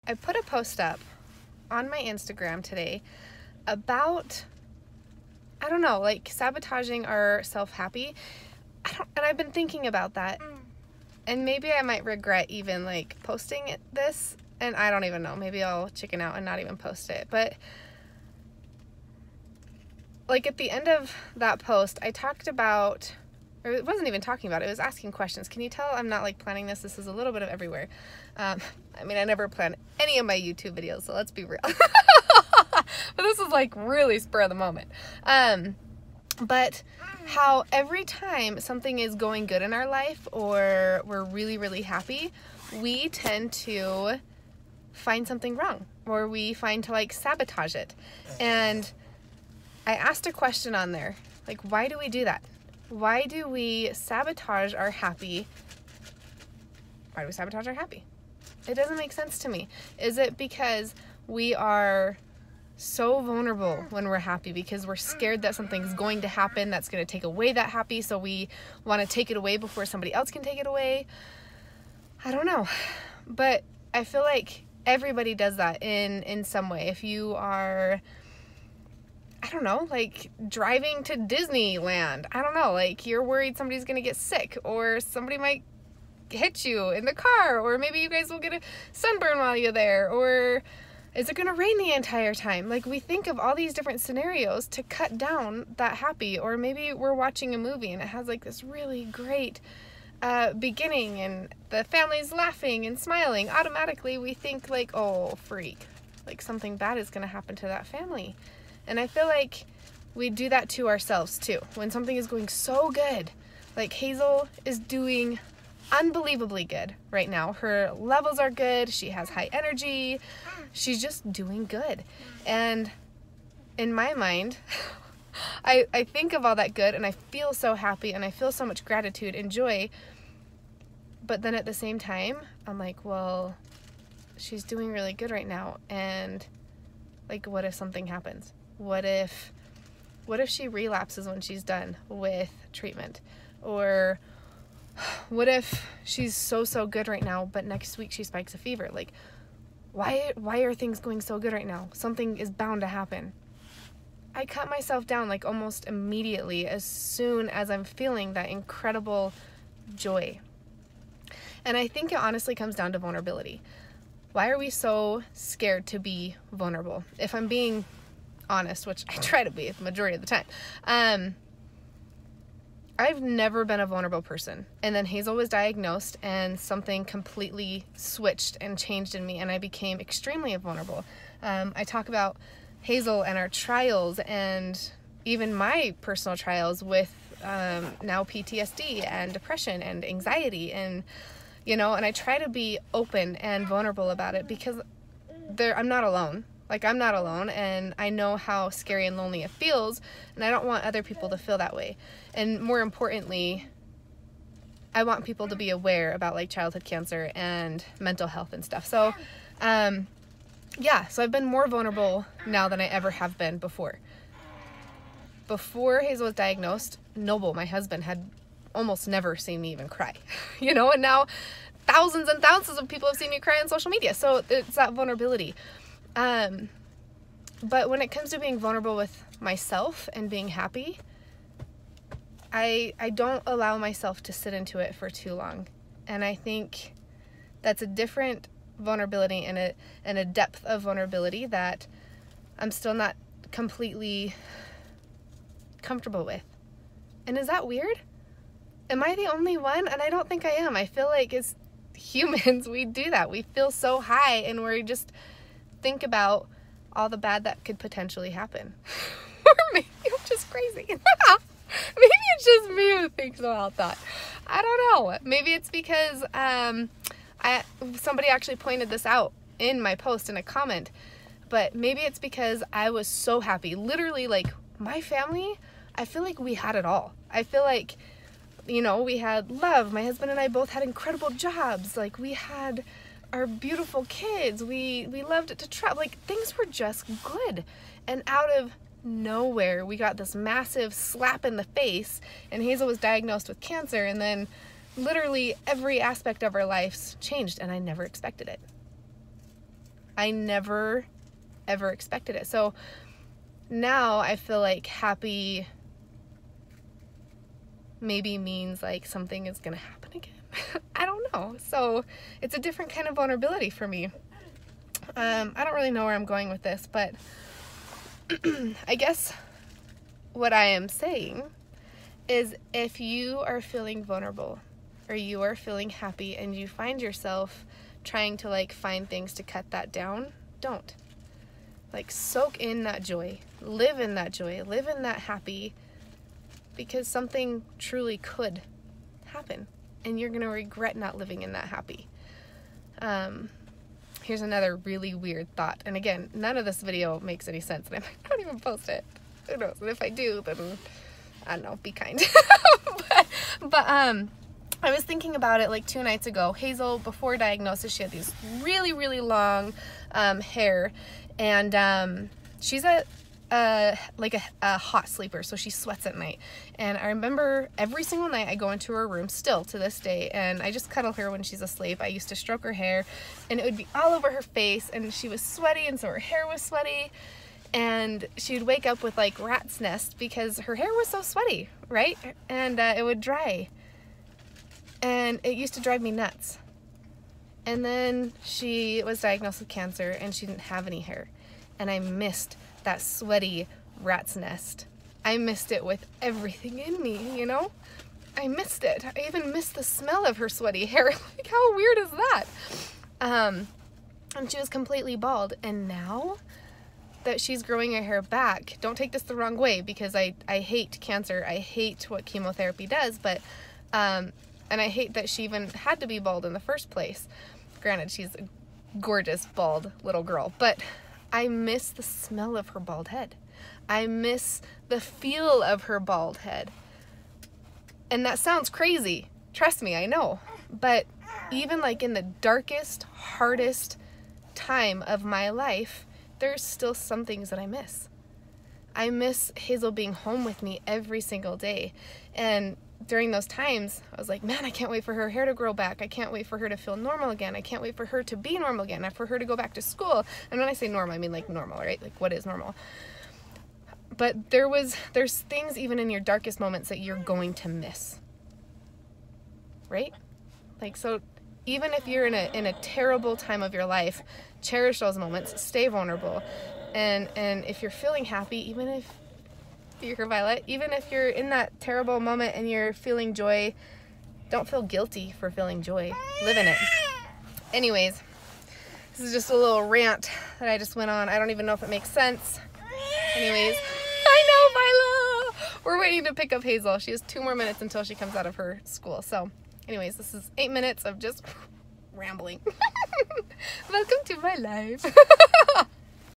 I put a post up on my Instagram today about, I don't know, like sabotaging our self-happy. And I've been thinking about that. And maybe I might regret even like posting this. And I don't even know. Maybe I'll chicken out and not even post it. But like at the end of that post, I talked about, or it wasn't even talking about it, it was asking questions. Can you tell I'm not like planning this? This is a little bit of everywhere. I mean, I never plan any of my YouTube videos, so let's be real. But this is like really spur of the moment. But how every time something is going good in our life or we're really, really happy, we tend to find something wrong, or we find to like sabotage it. And I asked a question on there, like, why do we do that? Why do we sabotage our happy? Why do we sabotage our happy? It doesn't make sense to me. Is it because we are so vulnerable when we're happy because we're scared that something's going to happen that's going to take away that happy, so we want to take it away before somebody else can take it away? I don't know. But I feel like everybody does that in some way. If you are, I don't know, like driving to Disneyland, I don't know, like you're worried somebody's going to get sick, or somebody might hit you in the car, or maybe you guys will get a sunburn while you're there, or is it going to rain the entire time? Like, we think of all these different scenarios to cut down that happy. Or maybe we're watching a movie and it has like this really great beginning and the family's laughing and smiling. Automatically we think like, oh freak, like something bad is going to happen to that family. And I feel like we do that to ourselves too. When something is going so good, like Hazel is doing unbelievably good right now. Her levels are good. She has high energy. She's just doing good. And in my mind, I think of all that good and I feel so happy and I feel so much gratitude and joy. But then at the same time, I'm like, well, she's doing really good right now. And like, what if something happens? What if she relapses when she's done with treatment? Or what if she's so good right now, but next week she spikes a fever? Like, why are things going so good right now? Something is bound to happen. I cut myself down like almost immediately as soon as I'm feeling that incredible joy. And I think it honestly comes down to vulnerability. Why are we so scared to be vulnerable? If I'm being honest, which I try to be the majority of the time, I've never been a vulnerable person. And then Hazel was diagnosed and something completely switched and changed in me and I became extremely vulnerable. I talk about Hazel and our trials and even my personal trials with now PTSD and depression and anxiety, and and I try to be open and vulnerable about it because I'm not alone. Like, I'm not alone, and I know how scary and lonely it feels, and I don't want other people to feel that way. And more importantly, I want people to be aware about like childhood cancer and mental health and stuff. So, so I've been more vulnerable now than I ever have been before. Before Hazel was diagnosed, Noble, my husband, had almost never seen me even cry, and now thousands and thousands of people have seen me cry on social media. So it's that vulnerability. But when it comes to being vulnerable with myself and being happy, I don't allow myself to sit into it for too long. And I think that's a different vulnerability and a depth of vulnerability that I'm still not completely comfortable with. And is that weird? Am I the only one? And I don't think I am. I feel like as humans, we do that. We feel so high and we just think about all the bad that could potentially happen. Or maybe I'm just crazy. Maybe it's just me who thinks about that. I don't know. Maybe it's because somebody actually pointed this out in my post in a comment, but maybe it's because I was so happy. Literally, like, my family, I feel like we had it all. I feel like, we had love. My husband and I both had incredible jobs. Like, we had our beautiful kids. We loved to travel. Like, things were just good. And out of nowhere, we got this massive slap in the face, and Hazel was diagnosed with cancer, and then literally every aspect of our lives changed, and I never expected it. I never, ever expected it. So now I feel like happy maybe means like something is gonna happen again. I don't know. So it's a different kind of vulnerability for me. I don't really know where I'm going with this, but I guess what I am saying is if you are feeling vulnerable or you are feeling happy and you find yourself trying to like find things to cut that down, don't. Like soak in that joy, live in that joy, live in that happy, because something truly could happen and you're gonna regret not living in that happy. Here's another really weird thought, and again, none of this video makes any sense and I might not even post it. Who knows? And if I do, then I don't know, be kind. but I was thinking about it like 2 nights ago. Hazel, before diagnosis, she had these really, really long hair, and she's a hot sleeper, so she sweats at night. And I remember every single night I go into her room still to this day, and I just cuddle her when she's asleep. I used to stroke her hair, and it would be all over her face, and she was sweaty, and so her hair was sweaty. And she'd wake up with like rat's nest because her hair was so sweaty, right? And it would dry. And it used to drive me nuts. And then she was diagnosed with cancer and she didn't have any hair. And I missed that sweaty rat's nest. I missed it with everything in me, you know? I missed it. I even missed the smell of her sweaty hair. Like, how weird is that? And she was completely bald. And now that she's growing her hair back, don't take this the wrong way, because I hate cancer. I hate what chemotherapy does, but and I hate that she even had to be bald in the first place. Granted, she's a gorgeous bald little girl, but I miss the smell of her bald head. I miss the feel of her bald head. And that sounds crazy. Trust me, I know. But even like in the darkest, hardest time of my life, there's still some things that I miss. I miss Hazel being home with me every single day. And during those times, I was like, man, I can't wait for her hair to grow back. I can't wait for her to feel normal again. I can't wait for her to be normal again, and for her to go back to school. And when I say normal, I mean like normal, right? Like, what is normal? But there's things even in your darkest moments that you're going to miss, right? Like, so even if you're in a terrible time of your life, cherish those moments, stay vulnerable. And if you're feeling happy, even if you're Violet, even if you're in that terrible moment and you're feeling joy, don't feel guilty for feeling joy. Live in it. Anyways, this is just a little rant that I just went on. I don't even know if it makes sense. Anyways, I know, Violet! We're waiting to pick up Hazel. She has 2 more minutes until she comes out of her school. So anyways, this is 8 minutes of just rambling. Welcome to my life.